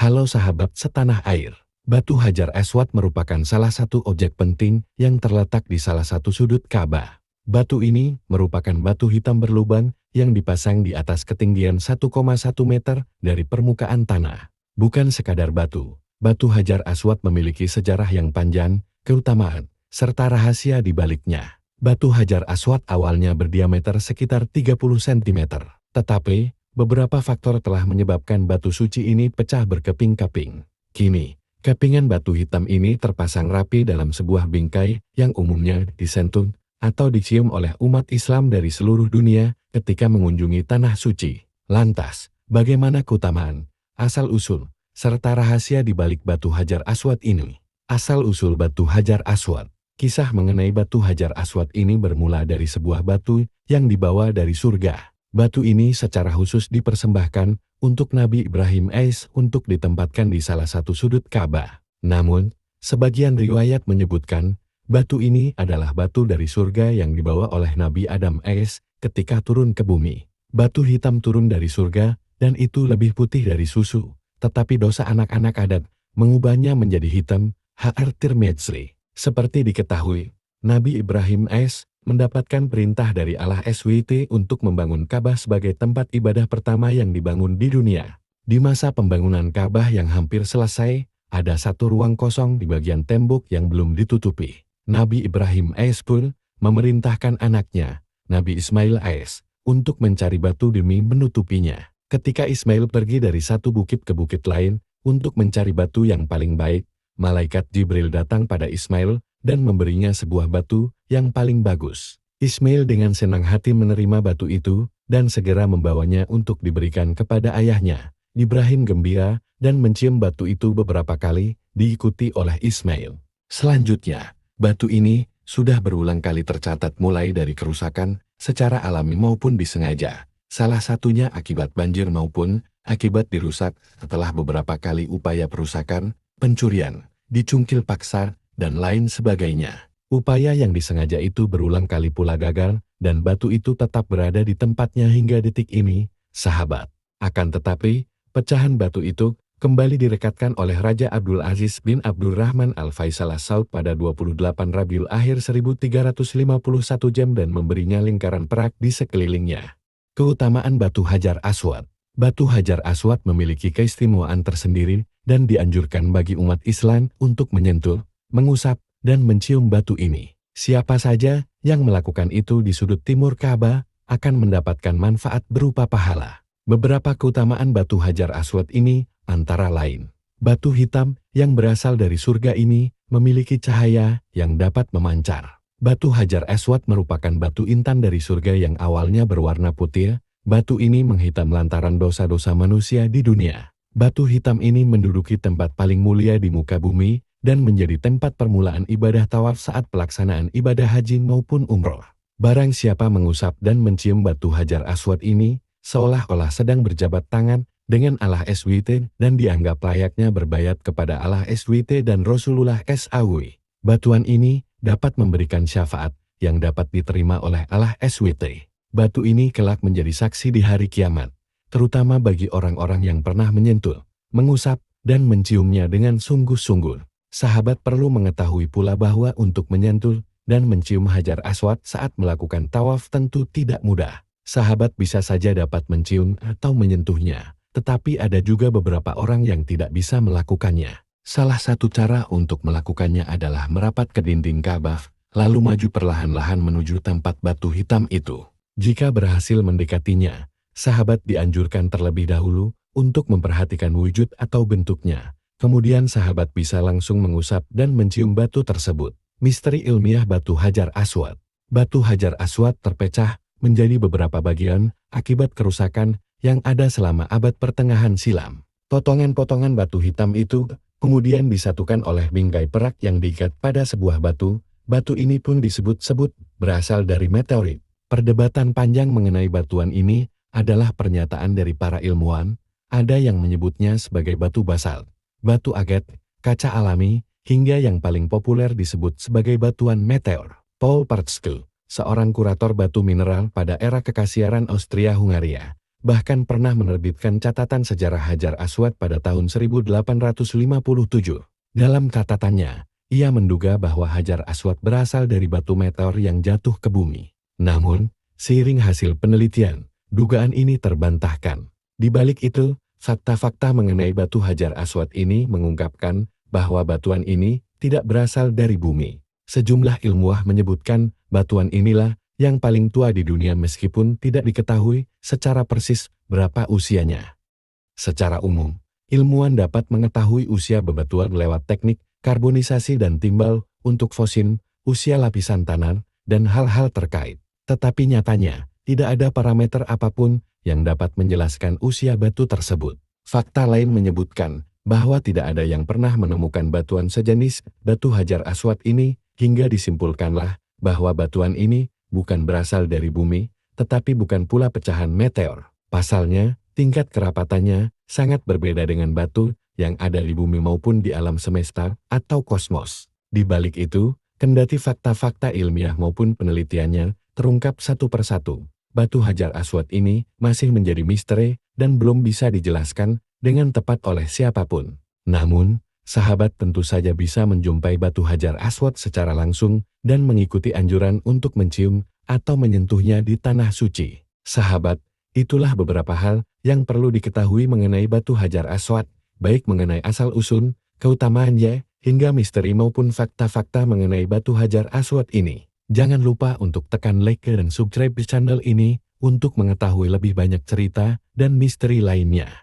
Halo sahabat setanah air. Batu Hajar Aswad merupakan salah satu objek penting yang terletak di salah satu sudut Ka'bah. Batu ini merupakan batu hitam berlubang yang dipasang di atas ketinggian 1,1 meter dari permukaan tanah. Bukan sekadar batu, Batu Hajar Aswad memiliki sejarah yang panjang, keutamaan, serta rahasia di baliknya. Batu Hajar Aswad awalnya berdiameter sekitar 30 cm, tetapi beberapa faktor telah menyebabkan batu suci ini pecah berkeping-keping. Kini, kepingan batu hitam ini terpasang rapi dalam sebuah bingkai yang umumnya disentuh atau dicium oleh umat Islam dari seluruh dunia ketika mengunjungi tanah suci. Lantas, bagaimana keutamaan, asal-usul, serta rahasia di balik Batu Hajar Aswad ini? Asal-usul Batu Hajar Aswad. Kisah mengenai Batu Hajar Aswad ini bermula dari sebuah batu yang dibawa dari surga. Batu ini secara khusus dipersembahkan untuk Nabi Ibrahim AS untuk ditempatkan di salah satu sudut Ka'bah. Namun, sebagian riwayat menyebutkan, batu ini adalah batu dari surga yang dibawa oleh Nabi Adam AS ketika turun ke bumi. Batu hitam turun dari surga, dan itu lebih putih dari susu. Tetapi dosa anak-anak adat mengubahnya menjadi hitam, Tirmidzi. Seperti diketahui, Nabi Ibrahim AS mendapatkan perintah dari Allah SWT untuk membangun Ka'bah sebagai tempat ibadah pertama yang dibangun di dunia. Di masa pembangunan Ka'bah yang hampir selesai, ada satu ruang kosong di bagian tembok yang belum ditutupi. Nabi Ibrahim AS pun memerintahkan anaknya, Nabi Ismail AS, untuk mencari batu demi menutupinya. Ketika Ismail pergi dari satu bukit ke bukit lain untuk mencari batu yang paling baik, malaikat Jibril datang pada Ismail dan memberinya sebuah batu yang paling bagus. Ismail dengan senang hati menerima batu itu dan segera membawanya untuk diberikan kepada ayahnya. Ibrahim gembira dan mencium batu itu beberapa kali, diikuti oleh Ismail. Selanjutnya, batu ini sudah berulang kali tercatat mulai dari kerusakan secara alami maupun disengaja. Salah satunya akibat banjir maupun akibat dirusak setelah beberapa kali upaya perusakan, pencurian, dicungkil paksa, dan lain sebagainya. Upaya yang disengaja itu berulang kali pula gagal, dan batu itu tetap berada di tempatnya hingga detik ini, sahabat. Akan tetapi, pecahan batu itu kembali direkatkan oleh Raja Abdul Aziz bin Abdurrahman Al-Faisal As-Saud pada 28 Rabiul Akhir 1351 jam dan memberinya lingkaran perak di sekelilingnya. Keutamaan Batu Hajar Aswad. Batu Hajar Aswad memiliki keistimewaan tersendiri dan dianjurkan bagi umat Islam untuk menyentuh, mengusap, dan mencium batu ini. Siapa saja yang melakukan itu di sudut timur Ka'bah akan mendapatkan manfaat berupa pahala. Beberapa keutamaan Batu Hajar Aswad ini antara lain. Batu hitam yang berasal dari surga ini memiliki cahaya yang dapat memancar. Batu Hajar Aswad merupakan batu intan dari surga yang awalnya berwarna putih. Batu ini menghitam lantaran dosa-dosa manusia di dunia. Batu hitam ini menduduki tempat paling mulia di muka bumi dan menjadi tempat permulaan ibadah tawaf saat pelaksanaan ibadah haji maupun umroh. Barang siapa mengusap dan mencium Batu Hajar Aswad ini, seolah-olah sedang berjabat tangan dengan Allah SWT dan dianggap layaknya berbayat kepada Allah SWT dan Rasulullah SAW. Batuan ini dapat memberikan syafaat yang dapat diterima oleh Allah SWT. Batu ini kelak menjadi saksi di hari kiamat, terutama bagi orang-orang yang pernah menyentuh, mengusap, dan menciumnya dengan sungguh-sungguh. Sahabat perlu mengetahui pula bahwa untuk menyentuh dan mencium Hajar Aswad saat melakukan tawaf tentu tidak mudah. Sahabat bisa saja dapat mencium atau menyentuhnya, tetapi ada juga beberapa orang yang tidak bisa melakukannya. Salah satu cara untuk melakukannya adalah merapat ke dinding Ka'bah, lalu maju perlahan-lahan menuju tempat batu hitam itu. Jika berhasil mendekatinya, sahabat dianjurkan terlebih dahulu untuk memperhatikan wujud atau bentuknya. Kemudian sahabat bisa langsung mengusap dan mencium batu tersebut. Misteri ilmiah Batu Hajar Aswad. Batu Hajar Aswad terpecah menjadi beberapa bagian akibat kerusakan yang ada selama abad pertengahan silam. Potongan-potongan batu hitam itu kemudian disatukan oleh bingkai perak yang diikat pada sebuah batu. Batu ini pun disebut-sebut berasal dari meteorit. Perdebatan panjang mengenai batuan ini adalah pernyataan dari para ilmuwan. Ada yang menyebutnya sebagai batu basalt, batu agat, kaca alami, hingga yang paling populer disebut sebagai batuan meteor. Paul Partschke, seorang kurator batu mineral pada era kekaisaran Austria-Hungaria, bahkan pernah menerbitkan catatan sejarah Hajar Aswad pada tahun 1857. Dalam catatannya, ia menduga bahwa Hajar Aswad berasal dari batu meteor yang jatuh ke bumi. Namun, seiring hasil penelitian, dugaan ini terbantahkan. Di balik itu, fakta-fakta mengenai batu Hajar Aswad ini mengungkapkan bahwa batuan ini tidak berasal dari bumi. Sejumlah ilmuwan menyebutkan batuan inilah yang paling tua di dunia meskipun tidak diketahui secara persis berapa usianya. Secara umum, ilmuwan dapat mengetahui usia bebatuan lewat teknik karbonisasi dan timbal untuk fosil, usia lapisan tanah, dan hal-hal terkait. Tetapi nyatanya, tidak ada parameter apapun yang dapat menjelaskan usia batu tersebut. Fakta lain menyebutkan bahwa tidak ada yang pernah menemukan batuan sejenis batu Hajar Aswad ini, hingga disimpulkanlah bahwa batuan ini bukan berasal dari bumi, tetapi bukan pula pecahan meteor. Pasalnya, tingkat kerapatannya sangat berbeda dengan batu yang ada di bumi maupun di alam semesta atau kosmos. Di balik itu, kendati fakta-fakta ilmiah maupun penelitiannya terungkap satu persatu, batu Hajar Aswad ini masih menjadi misteri dan belum bisa dijelaskan dengan tepat oleh siapapun. Namun, sahabat tentu saja bisa menjumpai batu Hajar Aswad secara langsung dan mengikuti anjuran untuk mencium atau menyentuhnya di tanah suci. Sahabat, itulah beberapa hal yang perlu diketahui mengenai batu Hajar Aswad, baik mengenai asal-usul, keutamaannya, hingga misteri maupun fakta-fakta mengenai batu Hajar Aswad ini. Jangan lupa untuk tekan like dan subscribe channel ini untuk mengetahui lebih banyak cerita dan misteri lainnya.